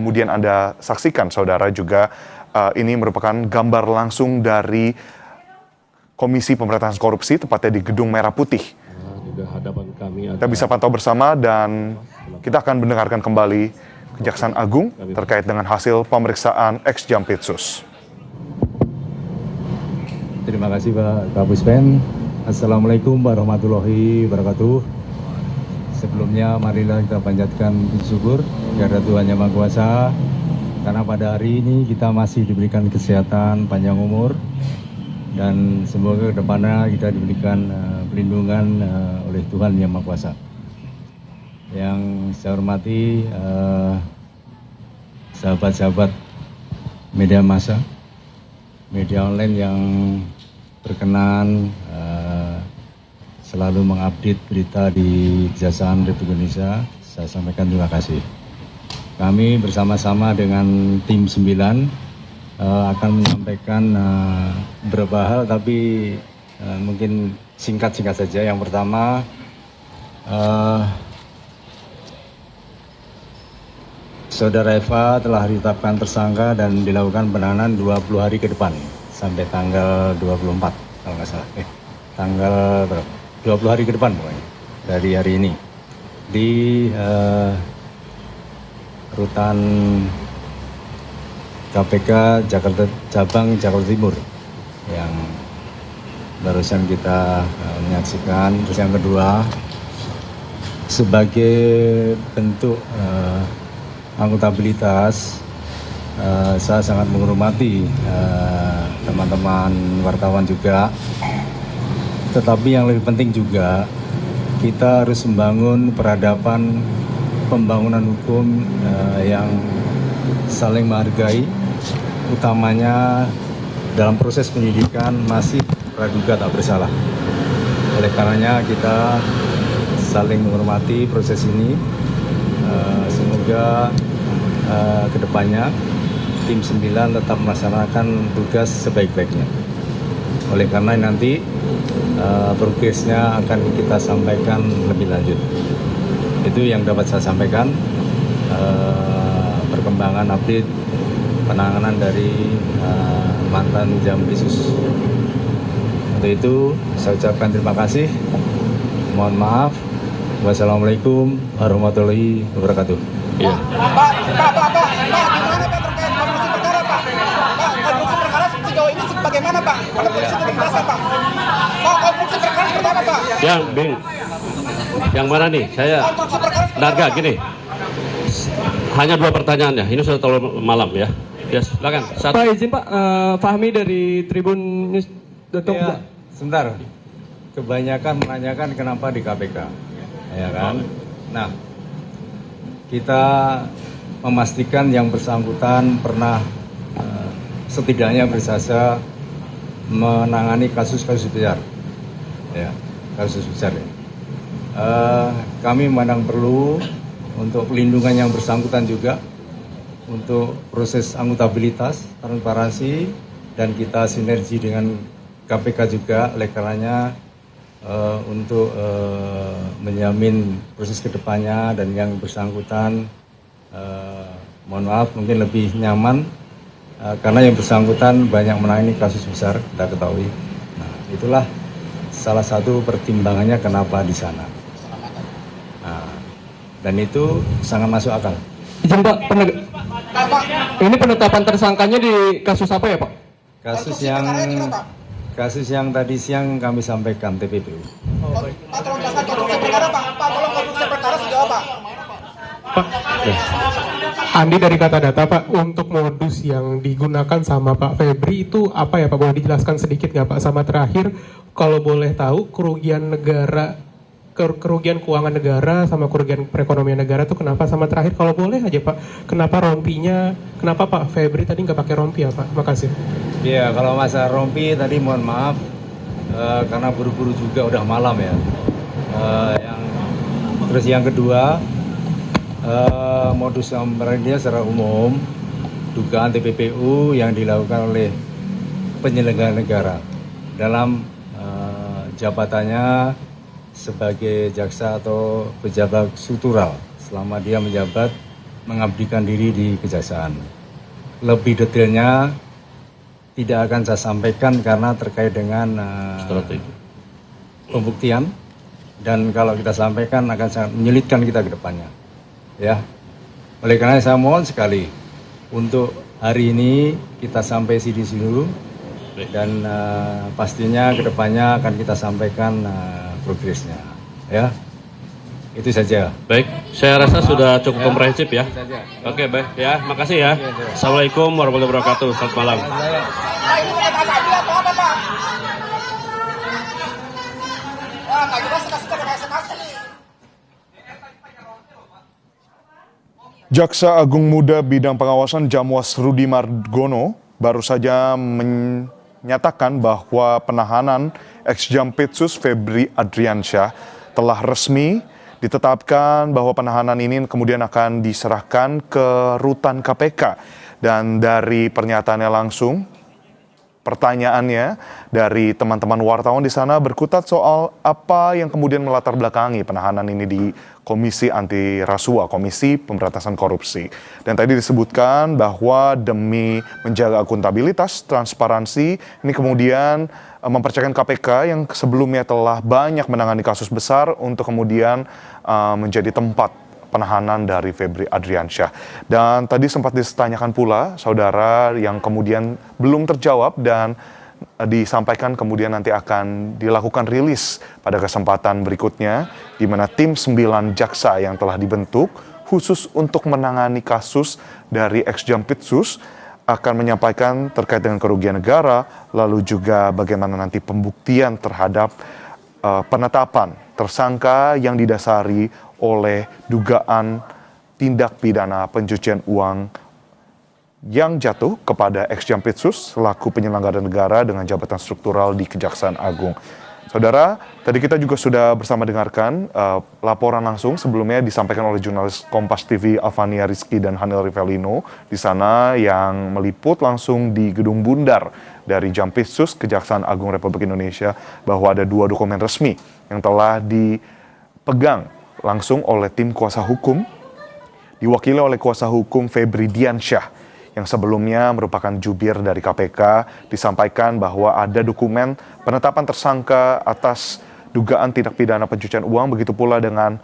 kemudian Anda saksikan, saudara, juga ini merupakan gambar langsung dari Komisi Pemberantasan Korupsi, tepatnya di Gedung Merah Putih. Kita bisa pantau bersama dan kita akan mendengarkan kembali Kejaksaan Agung terkait dengan hasil pemeriksaan ex-Jampitsus. Terima kasih Pak Kapuspen. Assalamualaikum warahmatullahi wabarakatuh. Sebelumnya marilah kita panjatkan puji syukur kepada Tuhan Yang Maha Kuasa, karena pada hari ini kita masih diberikan kesehatan, panjang umur, dan semoga ke depannya kita diberikan perlindungan oleh Tuhan Yang Maha Kuasa. Yang saya hormati sahabat-sahabat media massa, media online yang berkenan selalu mengupdate berita di Kejaksaan Republik Indonesia, saya sampaikan terima kasih. Kami bersama-sama dengan tim 9 akan menyampaikan beberapa hal, tapi mungkin singkat-singkat saja. Yang pertama, Saudara Eva telah ditetapkan tersangka dan dilakukan penahanan 20 hari ke depan sampai tanggal 24 kalau nggak salah. Tanggal berapa? 20 hari ke depan pokoknya dari hari ini di rutan KPK Jakarta Cabang Jakarta Timur yang barusan kita menyaksikan. Terus yang kedua, sebagai bentuk akuntabilitas, saya sangat menghormati teman-teman wartawan juga, tetapi yang lebih penting juga kita harus membangun peradaban pembangunan hukum yang saling menghargai, utamanya dalam proses penyidikan masih praduga tak bersalah. Oleh karenanya kita saling menghormati proses ini. Semoga kedepannya tim 9 tetap melaksanakan tugas sebaik-baiknya. Oleh karena nanti progresnya akan kita sampaikan lebih lanjut. Itu yang dapat saya sampaikan, perkembangan update penanganan dari mantan Jampitsus. Untuk itu saya ucapkan terima kasih. Mohon maaf. Wassalamualaikum warahmatullahi wabarakatuh. Ya. Pak, gimana Pak terkait konstruksi perkara Pak? Pak, konstruksi perkara sejauh ini bagaimana Pak? Pada polisi itu dijelaskan Pak. Pak, konstruksi perkara seperti apa Pak? Yang mana nih? Saya Darga gini. Hanya 2 pertanyaan ya. Ini sudah terlalu malam ya. Ya, silakan. Pak izin Pak, Fahmi dari Tribun News. Ya, sebentar. Kebanyakan menanyakan kenapa di KPK. Ya kan? Nah, kita memastikan yang bersangkutan pernah setidaknya bersasa menangani kasus-kasus besar. Ya, kasus besar ya. Kami memandang perlu untuk pelindungan yang bersangkutan juga, untuk proses akuntabilitas, transparansi, dan kita sinergi dengan KPK juga. Oleh karenanya untuk menjamin proses kedepannya dan yang bersangkutan mohon maaf mungkin lebih nyaman karena yang bersangkutan banyak menangani kasus besar, kita ketahui. Nah, itulah salah satu pertimbangannya kenapa di sana. Nah, dan itu sangat masuk akal. Izin Pak, ini penetapan tersangkanya di kasus apa ya Pak? Kasus yang tadi siang kami sampaikan TPPU. Pak, tolong jelaskan konstruksi perkara Pak. Pak, tolong konstruksi perkara sejauh Pak. Pak, Andi dari Kata Data Pak, untuk modus yang digunakan sama Pak Febri itu apa ya Pak? Boleh dijelaskan sedikit nggak Pak? Sama terakhir, kalau boleh tahu kerugian negara, kerugian keuangan negara sama kerugian perekonomian negara itu kenapa? Sama terakhir kalau boleh aja Pak, kenapa rompinya, kenapa Pak Febri tadi nggak pakai rompi ya Pak? Makasih. Iya, kalau masalah rompi tadi mohon maaf karena buru-buru juga udah malam ya. Terus yang kedua, modus operandinya secara umum dugaan TPPU yang dilakukan oleh penyelenggara negara dalam jabatannya sebagai jaksa atau pejabat struktural selama dia menjabat mengabdikan diri di kejaksaan. Lebih detailnya tidak akan saya sampaikan karena terkait dengan pembuktian, dan kalau kita sampaikan akan sangat menyulitkan kita ke depannya. Ya. Oleh karena saya mohon sekali untuk hari ini kita sampai sini dulu, dan pastinya ke depannya akan kita sampaikan progresnya. Ya. Itu saja. Baik, saya rasa sudah cukup komprehensif ya. Oke, baik ya, makasih ya. Assalamualaikum warahmatullahi wabarakatuh. Selamat malam. Pak, ini bukan tadi atau apa, Pak? Wah, nggak jelas kasih. Jaksa Agung Muda Bidang Pengawasan Jamwas Rudi Margono baru saja menyatakan bahwa penahanan ex-Jampitsus Febri Adriansyah telah resmi ditetapkan, bahwa penahanan ini kemudian akan diserahkan ke rutan KPK. Dan dari pernyataannya langsung, pertanyaannya dari teman-teman wartawan di sana berkutat soal apa yang kemudian melatar belakangi penahanan ini di Komisi Anti Rasuah, Komisi Pemberantasan Korupsi. Dan tadi disebutkan bahwa demi menjaga akuntabilitas, transparansi, ini kemudian mempercayakan KPK yang sebelumnya telah banyak menangani kasus besar untuk kemudian menjadi tempat penahanan dari Febri Adriansyah. Dan tadi sempat ditanyakan pula, saudara, yang kemudian belum terjawab dan disampaikan kemudian nanti akan dilakukan rilis pada kesempatan berikutnya, di mana tim 9 jaksa yang telah dibentuk khusus untuk menangani kasus dari ex-Jampitsus akan menyampaikan terkait dengan kerugian negara, lalu juga bagaimana nanti pembuktian terhadap penetapan tersangka yang didasari oleh dugaan tindak pidana pencucian uang yang jatuh kepada ex-Jampitsus selaku penyelenggara negara dengan jabatan struktural di Kejaksaan Agung. Saudara, tadi kita juga sudah bersama dengarkan laporan langsung sebelumnya disampaikan oleh jurnalis Kompas TV Alvania Rizky dan Hanel Rivelino di sana, yang meliput langsung di Gedung Bundar dari Jampitsus Kejaksaan Agung Republik Indonesia, bahwa ada 2 dokumen resmi yang telah dipegang langsung oleh tim kuasa hukum, diwakili oleh kuasa hukum Febri Diansyah, yang sebelumnya merupakan jubir dari KPK. Disampaikan bahwa ada dokumen penetapan tersangka atas dugaan tindak pidana pencucian uang, begitu pula dengan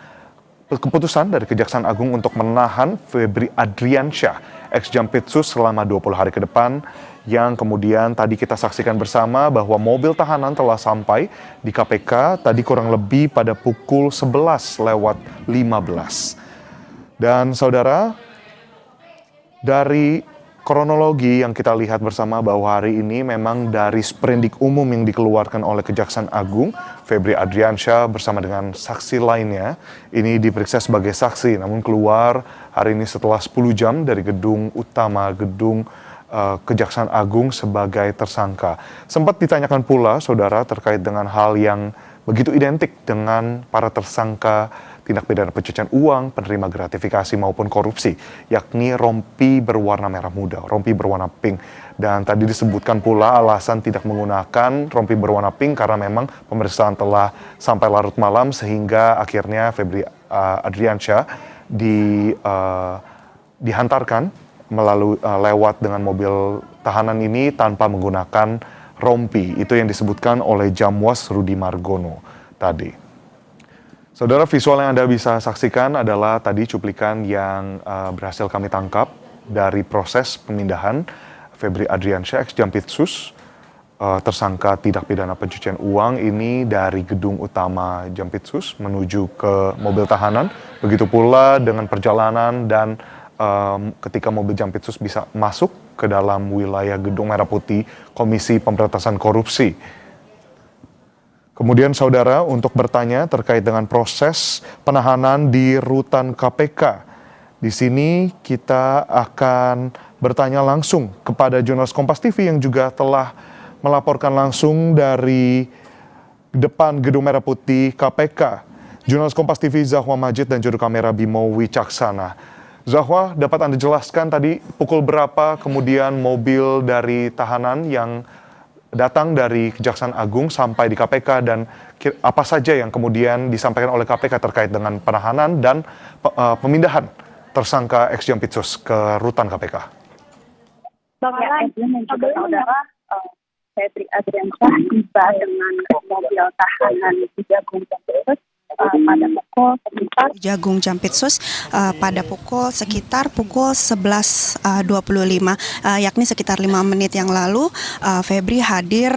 keputusan dari Kejaksaan Agung untuk menahan Febri Adriansyah, ex-Jampitsus, selama 20 hari ke depan, yang kemudian tadi kita saksikan bersama bahwa mobil tahanan telah sampai di KPK tadi kurang lebih pada pukul 11:15. Dan saudara, dari kronologi yang kita lihat bersama bahwa hari ini memang dari sprindik umum yang dikeluarkan oleh Kejaksaan Agung, Febri Adriansyah bersama dengan saksi lainnya ini diperiksa sebagai saksi, namun keluar hari ini setelah 10 jam dari gedung utama, gedung Kejaksaan Agung sebagai tersangka. Sempat ditanyakan pula, saudara, terkait dengan hal yang begitu identik dengan para tersangka tindak pidana pencucian uang, penerima gratifikasi maupun korupsi, yakni rompi berwarna merah muda, rompi berwarna pink. Dan tadi disebutkan pula alasan tidak menggunakan rompi berwarna pink karena memang pemeriksaan telah sampai larut malam, sehingga akhirnya Febri Adriansyah dihantarkan melalui lewat dengan mobil tahanan ini tanpa menggunakan rompi. Itu yang disebutkan oleh Jamwas Rudi Margono tadi. Saudara, visual yang Anda bisa saksikan adalah tadi cuplikan yang berhasil kami tangkap dari proses pemindahan Febri Adriansyah, ex-Jampitsus, tersangka tindak pidana pencucian uang ini dari gedung utama Jampitsus menuju ke mobil tahanan. Begitu pula dengan perjalanan dan ketika mobil Jampitsus bisa masuk ke dalam wilayah Gedung Merah Putih Komisi Pemberantasan Korupsi. Kemudian saudara, untuk bertanya terkait dengan proses penahanan di rutan KPK, di sini kita akan bertanya langsung kepada jurnalis Kompas TV yang juga telah melaporkan langsung dari depan Gedung Merah Putih KPK. Jurnalis Kompas TV Zahwa Majid dan juru kamera Bimo Wicaksana. Zahwa, dapat Anda jelaskan tadi pukul berapa kemudian mobil dari tahanan yang datang dari Kejaksaan Agung sampai di KPK, dan apa saja yang kemudian disampaikan oleh KPK terkait dengan penahanan dan pemindahan tersangka ex Jampitsus ke rutan KPK? Bang Edwin dan juga saudara Febri Adriansyah tiba dengan mobil tahanan Jagung Jampitsus pada pukul sekitar pukul 11.25, yakni sekitar 5 menit yang lalu. Febri hadir,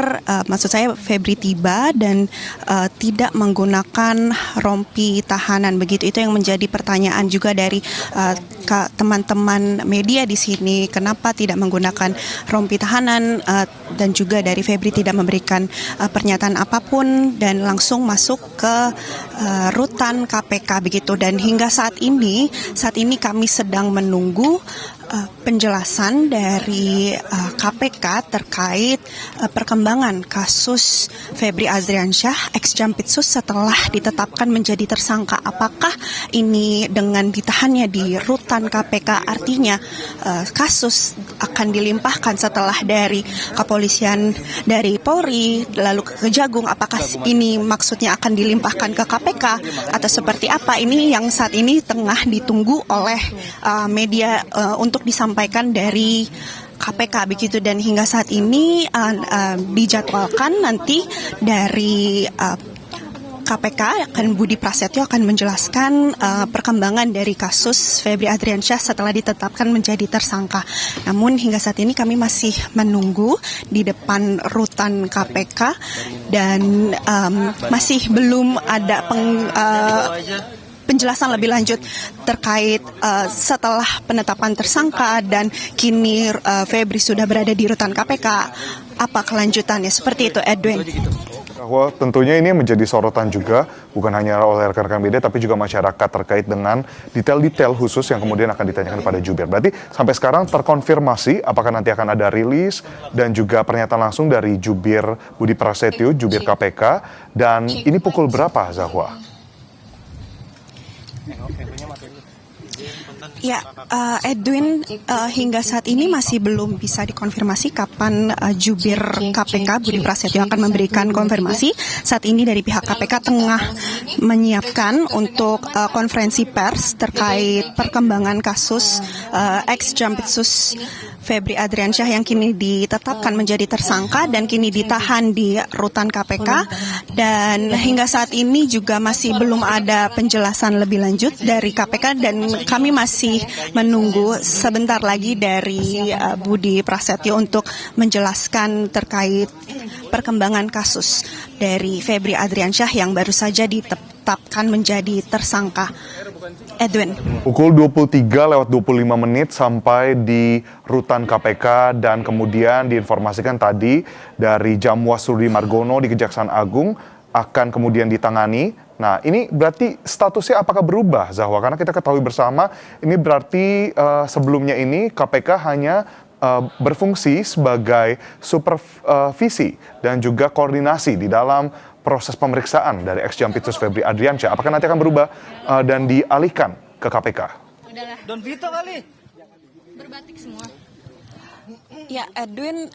Febri tiba dan tidak menggunakan rompi tahanan, begitu. Itu yang menjadi pertanyaan juga dari teman-teman media di sini, kenapa tidak menggunakan rompi tahanan, dan juga dari Febri tidak memberikan pernyataan apapun dan langsung masuk ke rutan KPK, begitu. Dan hingga saat ini kami sedang menunggu penjelasan dari KPK terkait perkembangan kasus Febri Adriansyah ex Jampitsus setelah ditetapkan menjadi tersangka. Apakah ini dengan ditahannya di rutan KPK artinya kasus akan dilimpahkan setelah dari kepolisian dari Polri lalu ke Kejagung? Apakah ini maksudnya akan dilimpahkan ke KPK atau seperti apa? Ini yang saat ini tengah ditunggu oleh media untuk disampaikan dari KPK, begitu. Dan hingga saat ini dijadwalkan nanti dari KPK Budi Prasetyo akan menjelaskan perkembangan dari kasus Febri Adriansyah setelah ditetapkan menjadi tersangka. Namun hingga saat ini kami masih menunggu di depan rutan KPK dan masih belum ada penjelasan lebih lanjut terkait setelah penetapan tersangka dan kini Febri sudah berada di rutan KPK. Apa kelanjutannya? Seperti itu, Edwin. Bahwa tentunya ini menjadi sorotan juga, bukan hanya oleh rekan-rekan media, tapi juga masyarakat terkait dengan detail-detail khusus yang kemudian akan ditanyakan kepada jubir. Berarti sampai sekarang terkonfirmasi apakah nanti akan ada rilis dan juga pernyataan langsung dari jubir Budi Prasetyo, jubir KPK, dan ini pukul berapa, Zahwa? Ya, Edwin, hingga saat ini masih belum bisa dikonfirmasi kapan jubir KPK Budi Prasetyo akan memberikan konfirmasi. Saat ini dari pihak KPK tengah menyiapkan untuk konferensi pers terkait perkembangan kasus ex Jampitsus Febri Adriansyah yang kini ditetapkan menjadi tersangka dan kini ditahan di rutan KPK. Dan hingga saat ini juga masih belum ada penjelasan lebih lanjut dari KPK dan kami masih menunggu sebentar lagi dari Budi Prasetyo untuk menjelaskan terkait perkembangan kasus dari Febri Adriansyah yang baru saja ditetapkan menjadi tersangka. Edwin. Pukul 23:25 sampai di rutan KPK dan kemudian diinformasikan tadi dari Jamwas Rudi Margono di Kejaksaan Agung akan kemudian ditangani. Nah, ini berarti statusnya apakah berubah, Zahwa? Karena kita ketahui bersama, ini berarti sebelumnya ini KPK hanya berfungsi sebagai supervisi dan juga koordinasi di dalam proses pemeriksaan dari ex Jampitsus Febri Adriansyah. Apakah nanti akan berubah dan dialihkan ke KPK? Don Vito kali. Berbatik semua. Ya, Edwin,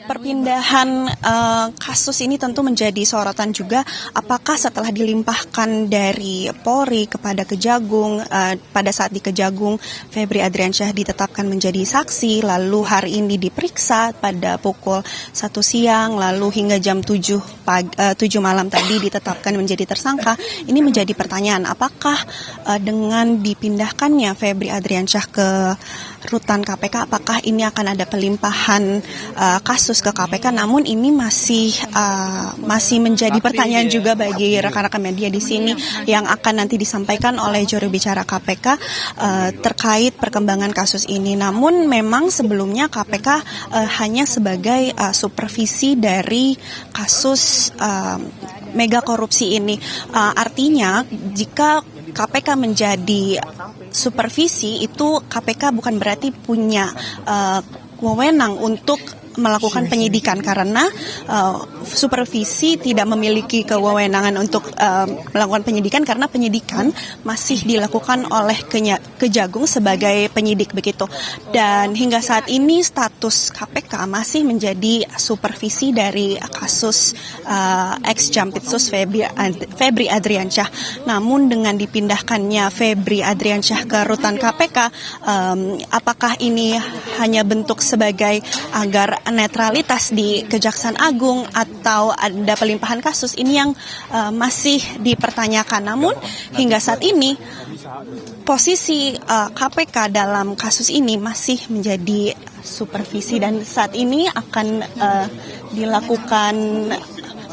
perpindahan kasus ini tentu menjadi sorotan juga. Apakah setelah dilimpahkan dari Polri kepada Kejagung, pada saat di Kejagung Febri Adriansyah ditetapkan menjadi saksi, lalu hari ini diperiksa pada pukul 1 siang, lalu hingga jam 7 malam tadi ditetapkan menjadi tersangka. Ini menjadi pertanyaan, apakah dengan dipindahkannya Febri Adriansyah ke rutan KPK, apakah ini akan ada pelimpahan kasus ke KPK? Namun ini masih menjadi pertanyaan juga bagi rekan-rekan media di sini yang akan nanti disampaikan oleh juru bicara KPK terkait perkembangan kasus ini. Namun memang sebelumnya KPK hanya sebagai supervisi dari kasus mega korupsi ini. Artinya jika KPK menjadi supervisi, itu KPK bukan berarti punya wewenang untuk melakukan penyidikan karena supervisi tidak memiliki kewenangan untuk melakukan penyidikan karena penyidikan masih dilakukan oleh Kejagung sebagai penyidik begitu. Dan hingga saat ini status KPK masih menjadi supervisi dari kasus ex-Jampitsus Febri Adriansyah. Namun dengan dipindahkannya Febri Adriansyah ke rutan KPK, apakah ini hanya bentuk sebagai agar netralitas di Kejaksaan Agung atau ada pelimpahan kasus, ini yang masih dipertanyakan. Namun hingga saat ini posisi KPK dalam kasus ini masih menjadi supervisi dan saat ini akan dilakukan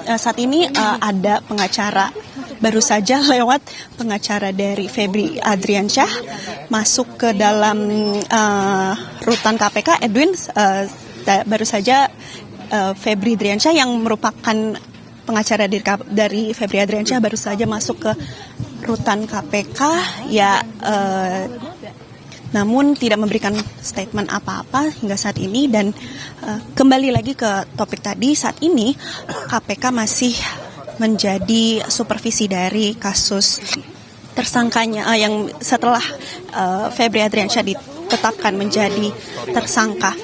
saat ini ada pengacara, baru saja lewat pengacara dari Febri Adriansyah masuk ke dalam rutan KPK. Edwin, baru saja Febri Adriansyah yang merupakan pengacara dari Febri Adriansyah baru saja masuk ke rutan KPK ya, namun tidak memberikan statement apa-apa hingga saat ini. Dan kembali lagi ke topik tadi, saat ini KPK masih menjadi supervisi dari kasus tersangkanya yang setelah Febri Adriansyah ditetapkan menjadi tersangka.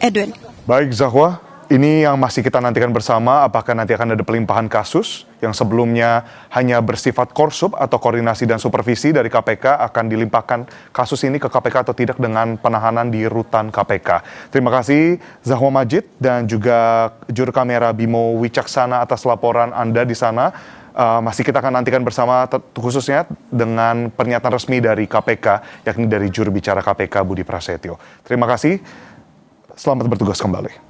Edwin. Baik Zahwa, ini yang masih kita nantikan bersama, apakah nanti akan ada pelimpahan kasus yang sebelumnya hanya bersifat korsub atau koordinasi dan supervisi dari KPK akan dilimpahkan kasus ini ke KPK atau tidak dengan penahanan di rutan KPK. Terima kasih Zahwa Majid dan juga juru kamera Bimo Wicaksana atas laporan Anda di sana. Masih kita akan nantikan bersama khususnya dengan pernyataan resmi dari KPK, yakni dari juru bicara KPK Budi Prasetyo. Terima kasih, selamat bertugas kembali.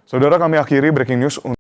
Saudara, kami akhiri breaking news.